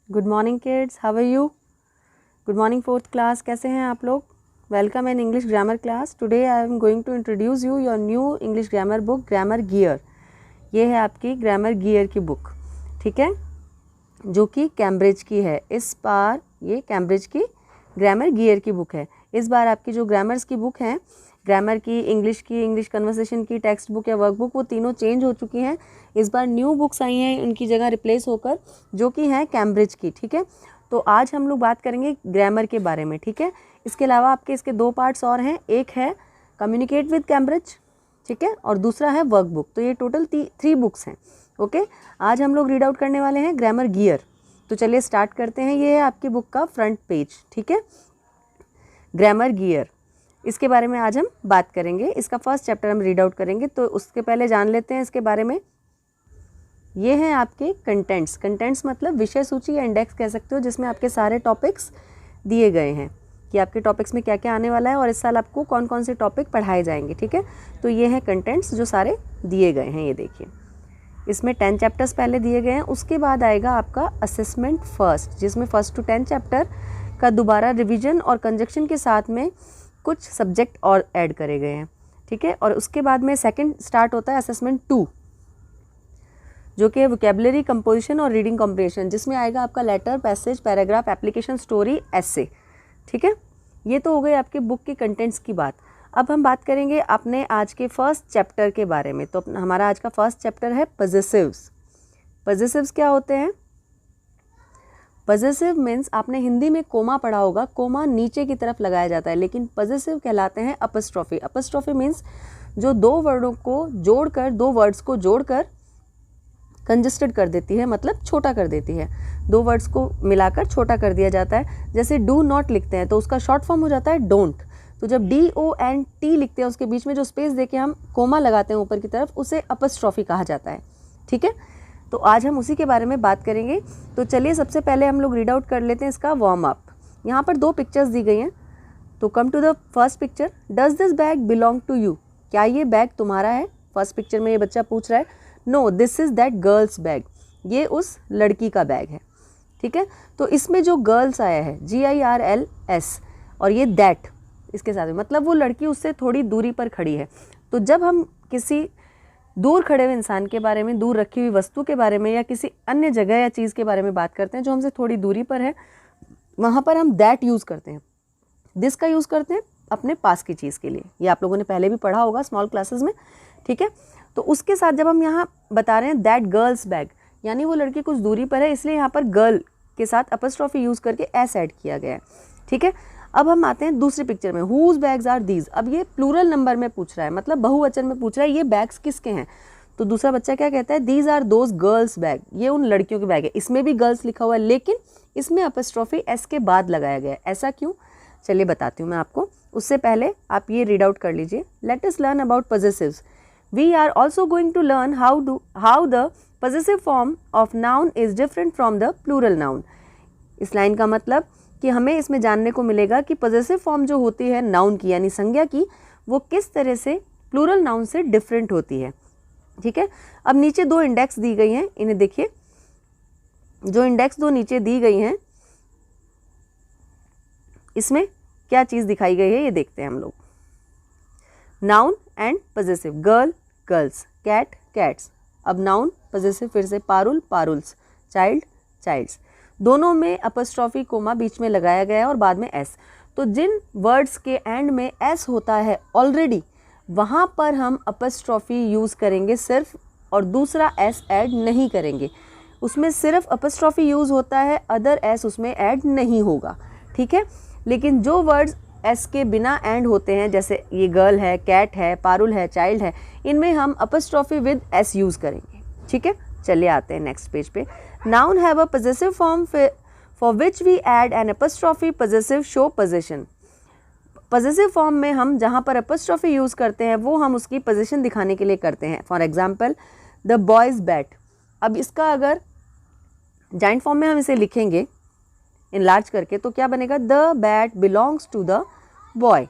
Good morning kids, how are you? Good morning fourth class, कैसे हैं आप लोग? Welcome in English grammar class. Today I am going to introduce you your new English grammar book grammar gear. ये है आपकी grammar gear की book, ठीक है, जो कि कैम्ब्रिज की है। इस बार ये कैम्ब्रिज की ग्रामर गियर की बुक है। इस बार आपकी जो ग्रामर्स की बुक हैं, ग्रामर की, इंग्लिश कन्वर्सेशन की टेक्स्ट बुक या वर्कबुक, वो तीनों चेंज हो चुकी हैं। इस बार न्यू बुक्स आई हैं उनकी जगह रिप्लेस होकर, जो कि हैं कैम्ब्रिज की, ठीक है। तो आज हम लोग बात करेंगे ग्रामर के बारे में, ठीक है। इसके अलावा आपके इसके दो पार्ट्स और हैं, एक है कम्युनिकेट विद कैम्ब्रिज, ठीक है, और दूसरा है वर्कबुक। तो ये टोटल 3 बुक्स हैं, ओके। आज हम लोग रीड आउट करने वाले हैं ग्रामर गियर। तो चलिए स्टार्ट करते हैं। ये है आपकी बुक का फ्रंट पेज, ठीक है, ग्रामर गियर। इसके बारे में आज हम बात करेंगे। इसका फर्स्ट चैप्टर हम रीड आउट करेंगे, तो उसके पहले जान लेते हैं इसके बारे में। ये हैं आपके कंटेंट्स। कंटेंट्स मतलब विषय सूची या इंडेक्स कह सकते हो, जिसमें आपके सारे टॉपिक्स दिए गए हैं कि आपके टॉपिक्स में क्या क्या आने वाला है और इस साल आपको कौन कौन से टॉपिक पढ़ाए जाएंगे, ठीक है। तो ये हैं कंटेंट्स जो सारे दिए गए हैं। ये देखिए, इसमें 10 चैप्टर्स पहले दिए गए हैं। उसके बाद आएगा आपका असेसमेंट फर्स्ट, जिसमें 1 to 10 चैप्टर का दोबारा रिवीजन और कंजक्शन के साथ में कुछ सब्जेक्ट और ऐड करे गए हैं, ठीक है। और उसके बाद में सेकंड स्टार्ट होता है असेसमेंट 2, जो कि वोकैबुलरी, कंपोजिशन और रीडिंग कॉम्प्रिहेंशन, जिसमें आएगा आपका letter, passage, paragraph, application, story, essay, ठीक है। ये तो हो गई आपके बुक के कंटेंट्स की बात। अब हम बात करेंगे अपने आज के फर्स्ट चैप्टर के बारे में। तो हमारा आज का फर्स्ट चैप्टर है पजेसिव्स। पजेसिव्स क्या होते हैं? पजेसिव मीन्स, आपने हिंदी में कोमा पढ़ा होगा, कोमा नीचे की तरफ लगाया जाता है, लेकिन पजेसिव कहलाते हैं अपस्ट्रॉफी। अपस्ट्रॉफी मीन्स जो दो वर्ड्स को जोड़कर कंजस्टेड कर देती है, मतलब छोटा कर देती है। 2 वर्ड्स को मिलाकर छोटा कर दिया जाता है। जैसे डू नॉट लिखते हैं तो उसका शॉर्ट फॉर्म हो जाता है डोंट। तो जब DONT लिखते हैं, उसके बीच में जो स्पेस देके हम कोमा लगाते हैं ऊपर की तरफ, उसे अपस्ट्रॉफी कहा जाता है, ठीक है। तो आज हम उसी के बारे में बात करेंगे। तो चलिए सबसे पहले हम लोग रीड आउट कर लेते हैं इसका वार्म अप। यहाँ पर 2 पिक्चर्स दी गई हैं। तो come to the first picture. Does this bag belong to you? क्या ये बैग तुम्हारा है? फर्स्ट पिक्चर में ये बच्चा पूछ रहा है। No, this is that girl's bag. ये उस लड़की का बैग है, ठीक है। तो इसमें जो गर्ल्स आया है GIRLS, और ये दैट इसके साथ में, मतलब वो लड़की उससे थोड़ी दूरी पर खड़ी है। तो जब हम किसी दूर खड़े हुए इंसान के बारे में, दूर रखी हुई वस्तु के बारे में, या किसी अन्य जगह या चीज़ के बारे में बात करते हैं जो हमसे थोड़ी दूरी पर है, वहाँ पर हम दैट यूज़ करते हैं। दिस का यूज़ करते हैं अपने पास की चीज़ के लिए। ये आप लोगों ने पहले भी पढ़ा होगा स्मॉल क्लासेस में, ठीक है। तो उसके साथ जब हम यहाँ बता रहे हैं दैट गर्ल्स बैग, यानी वो लड़की कुछ दूरी पर है, इसलिए यहाँ पर गर्ल के साथ अपस्ट्रॉफी यूज़ करके एस ऐड किया गया है, ठीक है। अब हम आते हैं दूसरी पिक्चर में। Whose bags are these? अब ये प्लूरल नंबर में पूछ रहा है, मतलब बहुवचन में पूछ रहा है, ये बैग्स किसके हैं? तो दूसरा बच्चा क्या कहता है? These are those girls bag. ये उन लड़कियों के बैग है। इसमें भी गर्ल्स लिखा हुआ है, लेकिन इसमें अपस्ट्रॉफी एस के बाद लगाया गया है। ऐसा क्यों? चलिए बताती हूँ मैं आपको। उससे पहले आप ये रीड आउट कर लीजिए। Let us learn about possessives. We are also going to learn how the possessive form of noun is different from the plural noun. इस लाइन का मतलब कि हमें इसमें जानने को मिलेगा कि possessive form जो होती है नाउन की, यानी संज्ञा की, वो किस तरह से प्लूरल नाउन से डिफरेंट होती है, ठीक है। अब नीचे 2 इंडेक्स दी गई हैं, इन्हें देखिए। जो इंडेक्स 2 नीचे दी गई हैं, इसमें क्या चीज़ दिखाई गई है ये देखते हैं हम लोग। Noun and possessive. Girl girls, cat cats. अब नाउन पजेसिव फिर से पारुल पारुल्स, चाइल्ड चाइल्ड्स। दोनों में अपस्ट्रॉफी कोमा बीच में लगाया गया है और बाद में एस। तो जिन वर्ड्स के एंड में एस होता है ऑलरेडी, वहाँ पर हम अपस्ट्रॉफी यूज़ करेंगे सिर्फ, और दूसरा एस ऐड नहीं करेंगे। उसमें सिर्फ अपस्ट्रॉफी यूज़ होता है, अदर एस उसमें ऐड नहीं होगा, ठीक है। लेकिन जो वर्ड्स एस के बिना एंड होते हैं, जैसे ये गर्ल है, कैट है, पारुल है, चाइल्ड है, इनमें हम अपस्ट्रॉफी विद एस यूज़ करेंगे, ठीक है। चलिए आते हैं नेक्स्ट पेज पे। Noun have a possessive form for which we add an apostrophe possessive show position. Possessive form में हम जहाँ पर अपस्ट्रॉफी यूज़ करते हैं वो हम उसकी पोजीशन दिखाने के लिए करते हैं। For example the boys bat. अब इसका अगर जॉइंट फॉर्म में हम इसे लिखेंगे इनलार्ज करके, तो क्या बनेगा? The bat belongs to the boy.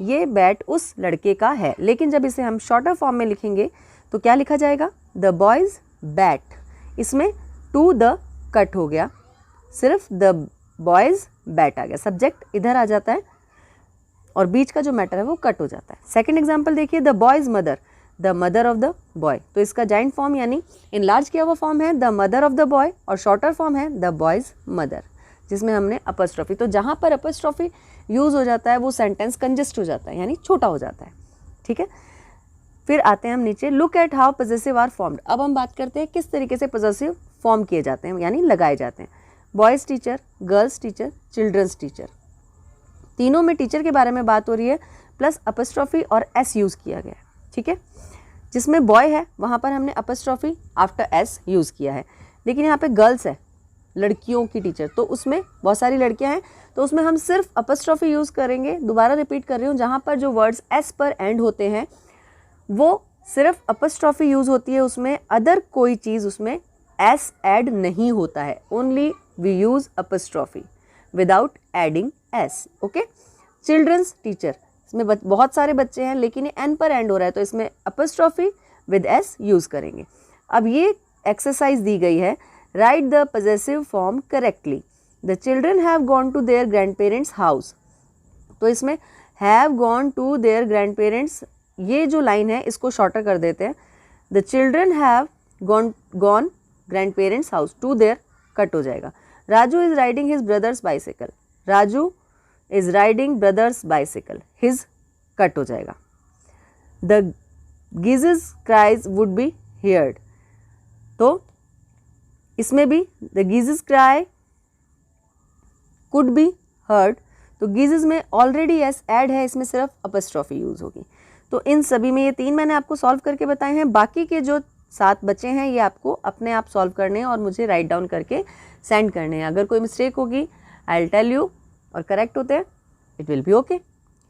ये बैट उस लड़के का है। लेकिन जब इसे हम शॉर्टर फॉर्म में लिखेंगे तो क्या लिखा जाएगा? The boys bat. इसमें टू द कट हो गया, सिर्फ द बॉयज़ बैट आ गया, सब्जेक्ट इधर आ जाता है और बीच का जो मैटर है वो कट हो जाता है। सेकंड एग्जांपल देखिए, the boys mother, the mother of the boy, तो इसका जॉइंट फॉर्म यानी इनलार्ज किया हुआ फॉर्म है the mother of the boy और शॉर्टर फॉर्म है द बॉयज़ मदर, जिसमें हमने अपस्ट्रॉफी, तो जहाँ पर अपस्ट्रॉफी यूज़ हो जाता है वो सेंटेंस कंजेस्ट हो जाता है यानी छोटा हो जाता है। ठीक है, फिर आते हैं हम नीचे, look at how possessive are formed. अब हम बात करते हैं किस तरीके से पॉजेसिव फॉर्म किए जाते हैं यानी लगाए जाते हैं। Boys teacher, girls teacher, childrens teacher, तीनों में टीचर के बारे में बात हो रही है, प्लस अपस्ट्रॉफी और एस यूज़ किया गया है। ठीक है, जिसमें बॉय है वहाँ पर हमने अपस्ट्रॉफी आफ्टर एस यूज़ किया है, लेकिन यहाँ पे गर्ल्स है, लड़कियों की टीचर, तो उसमें बहुत सारी लड़कियाँ हैं, तो उसमें हम सिर्फ अपस्ट्रॉफी यूज़ करेंगे। दोबारा रिपीट कर रही हूँ, जहाँ पर जो वर्ड्स एस पर एंड होते हैं वो सिर्फ अपस्ट्रॉफी यूज़ होती है, उसमें अदर कोई चीज़ उसमें एस ऐड नहीं होता है, only we use apostrophe without adding s. Okay, childrens teacher, इसमें बहुत सारे बच्चे हैं लेकिन ये एन पर एंड हो रहा है, तो इसमें अपस्ट्रॉफी विद एस यूज़ करेंगे। अब ये एक्सरसाइज दी गई है, write the possessive form correctly, the children have gone to their grandparents house, तो इसमें have gone to their grandparents, ये जो लाइन है इसको शॉर्टर कर देते हैं, the children have gone grandparents house, to their cut हो जाएगा। Raju is riding his brother's bicycle, Raju is riding brother's bicycle, his cut हो जाएगा। The geese's cries would be heard, तो इसमें भी the geese's cry could be heard, तो geese's में already S add है, इसमें सिर्फ अपस्ट्रॉफी यूज होगी। तो इन सभी में ये तीन मैंने आपको सॉल्व करके बताए हैं, बाकी के जो 7 बचे हैं ये आपको अपने आप सॉल्व करने हैं और मुझे राइट डाउन करके सेंड करने हैं। अगर कोई मिस्टेक होगी आई विल टेल यू और करेक्ट होते हैं इट विल बी ओके।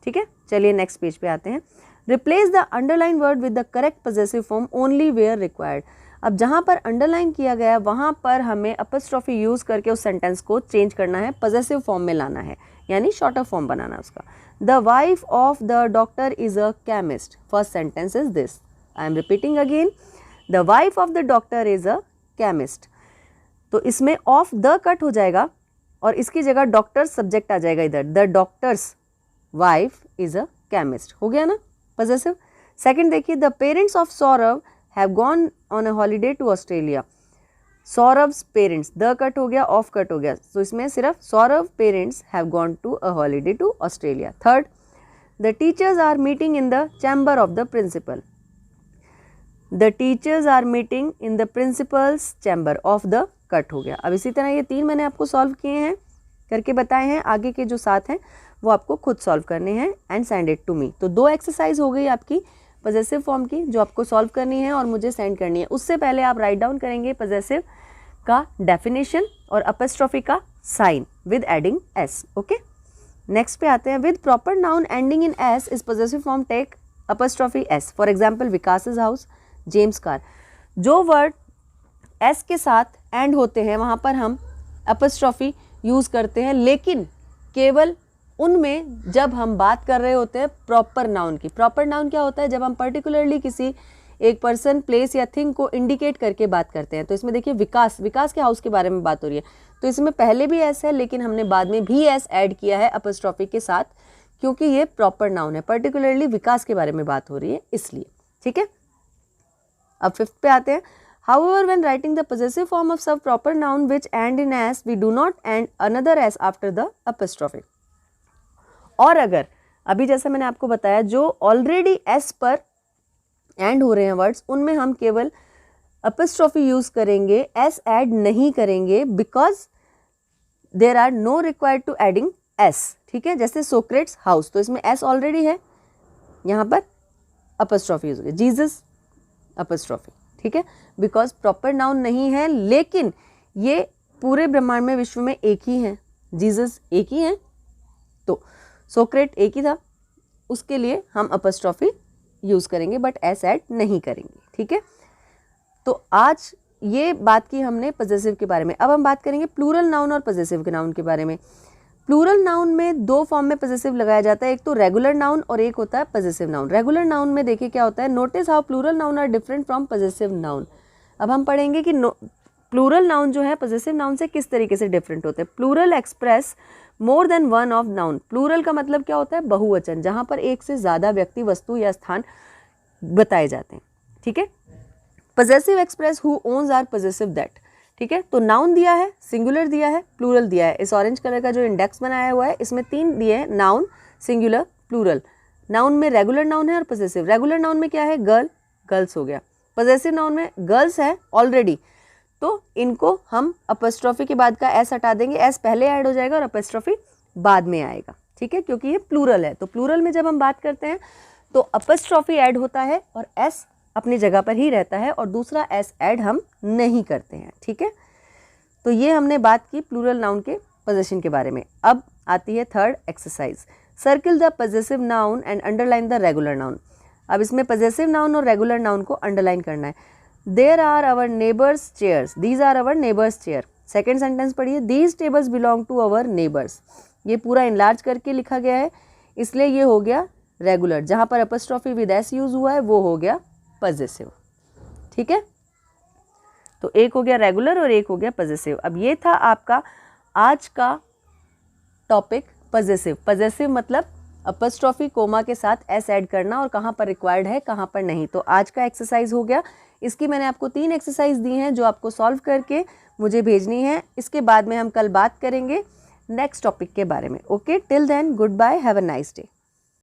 ठीक है, चलिए नेक्स्ट पेज पे आते हैं। Replace the underline word with the correct possessive form only where required. अब जहाँ पर अंडरलाइन किया गया है वहाँ पर हमें अपस्ट्रॉफी यूज़ करके उस सेंटेंस को चेंज करना है, पॉजेसिव फॉर्म में लाना है यानी शॉर्टर फॉर्म बनाना है उसका। The wife of the doctor is a chemist, first sentence is this, I am repeating again, the wife of the doctor is a chemist, तो इसमें ऑफ द कट हो जाएगा और इसकी जगह डॉक्टर सब्जेक्ट आ जाएगा इधर, the doctor's wife is a chemist, हो गया ना पॉजेसिव। सेकंड देखिए, the parents of Saurabh have gone on a holiday to Australia, Saurabh's parents, the cut हो गया, ऑफ कट हो गया, तो इसमें सिर्फ Saurabh parents have gone to a holiday to Australia. Third, the teachers are meeting in the chamber of the principal, the teachers are meeting in the principal's chamber, of the cut हो गया। अब इसी तरह ये 3 मैंने आपको सॉल्व किए हैं, करके बताए हैं, आगे के जो 7 हैं वो आपको खुद सॉल्व करने हैं and send it to me. तो 2 एक्सरसाइज हो गई आपकी पॉजेसिव फॉर्म की जो आपको सॉल्व करनी है और मुझे सेंड करनी है। उससे पहले आप राइट डाउन करेंगे पॉजेसिव का डेफिनेशन और अपस्ट्रॉफी का sign with adding s. Okay, next पे आते हैं। With proper noun ending in s is possessive form take apostrophe s. For example, Vikas house, James car, जो वर्ड एस के साथ एंड होते हैं वहाँ पर हम अपस्ट्रॉफी यूज़ करते हैं, लेकिन केवल उनमें जब हम बात कर रहे होते हैं प्रॉपर नाउन की। प्रॉपर नाउन क्या होता है? जब हम पर्टिकुलरली किसी एक पर्सन, प्लेस या थिंग को इंडिकेट करके बात करते हैं। तो इसमें देखिए विकास, विकास के हाउस के बारे में बात हो रही है, तो इसमें पहले भी एस है लेकिन हमने बाद में भी एस ऐड किया है अपस्ट्रॉफी के साथ, क्योंकि ये प्रॉपर नाउन है, पर्टिकुलरली विकास के बारे में बात हो रही है इसलिए। ठीक है, अब 5th पे आते हैं। However, when writing the possessive form of some proper noun which end in s, we do not end another s after the apostrophe. और अगर अभी जैसे मैंने आपको बताया जो ऑलरेडी s पर एंड हो रहे हैं वर्ड्स, उनमें हम केवल अपस्ट्रॉफी यूज करेंगे, s ऐड नहीं करेंगे, because there are no required to adding s। ठीक है, जैसे सोक्रेट्स हाउस, तो इसमें s ऑलरेडी है, यहाँ पर अपस्ट्रॉफी यूज होगी। जीसस अपस्ट्रॉफी, ठीक है, बिकॉज प्रॉपर नाउन नहीं है, लेकिन ये पूरे ब्रह्मांड में, विश्व में एक ही है, जीसस एक ही है, तो सोक्रेट एक ही था, उसके लिए हम अपस्ट्रॉफी यूज करेंगे बट एस ऐड नहीं करेंगे। ठीक है, तो आज ये बात की हमने पॉजेसिव के बारे में। अब हम बात करेंगे प्लूरल नाउन और पॉजेसिव के नाउन के बारे में। प्लूरल नाउन में 2 फॉर्म में पॉजेसिव लगाया जाता है, एक तो रेगुलर नाउन और एक होता है पॉजेसिव नाउन। रेगुलर नाउन में देखिए क्या होता है, notice how plural noun are different from possessive noun. अब हम पढ़ेंगे कि प्लूरल नाउन जो है पजेसिव नाउन से किस तरीके से डिफरेंट होते हैं? Plural express more than one of noun. Plural का मतलब क्या होता है? बहुवचन, जहां पर एक से ज्यादा व्यक्ति, वस्तु या स्थान बताए जाते हैं, ठीक है। Possessive express who owns are possessive that, ठीक है। तो नाउन दिया है, सिंगुलर दिया है, प्लूरल दिया है। इस ऑरेंज कलर का जो इंडेक्स बनाया हुआ है इसमें 3 दिए हैं, नाउन, सिंगुलर, प्लूरल। नाउन में रेगुलर नाउन है और पजेसिव। रेगुलर नाउन में क्या है? गर्ल, गर्ल्स हो गया। पजेसिव नाउन में गर्ल्स है ऑलरेडी, तो इनको हम अपस्ट्रॉफी के बाद का एस हटा देंगे, एस पहले ऐड हो जाएगा और अपस्ट्रॉफी बाद में आएगा, ठीक है, क्योंकि ये प्लूरल है। तो प्लूरल में जब हम बात करते हैं तो अपस्ट्रॉफी ऐड होता है और एस अपनी जगह पर ही रहता है और दूसरा एस ऐड हम नहीं करते हैं, ठीक है। तो ये हमने बात की प्लूरल नाउन के पोजीशन के बारे में। अब आती है third exercise, circle the possessive noun and underline the regular noun. अब इसमें पजेसिव नाउन और रेगुलर नाउन को अंडरलाइन करना है। There are our neighbours chairs, these are our neighbours chair. Second sentence पढ़िए, these tables belong to our neighbours. ये पूरा enlarge करके लिखा गया है, इसलिए ये हो गया रेगुलर। जहाँ पर अपस्ट्रॉफी विद एस यूज हुआ है वो हो गया पजेसिव, ठीक है। तो एक हो गया रेगुलर और एक हो गया पजेसिव। अब ये था आपका आज का टॉपिक पजेसिव। पजेसिव मतलब अपस्ट्रॉफी कोमा के साथ एस ऐड करना और कहाँ पर रिक्वायर्ड है, कहाँ पर नहीं। तो आज का एक्सरसाइज हो गया। इसकी मैंने आपको 3 एक्सरसाइज दी हैं जो आपको सॉल्व करके मुझे भेजनी है। इसके बाद में हम कल बात करेंगे नेक्स्ट टॉपिक के बारे में। Okay, till then goodbye, have a nice day.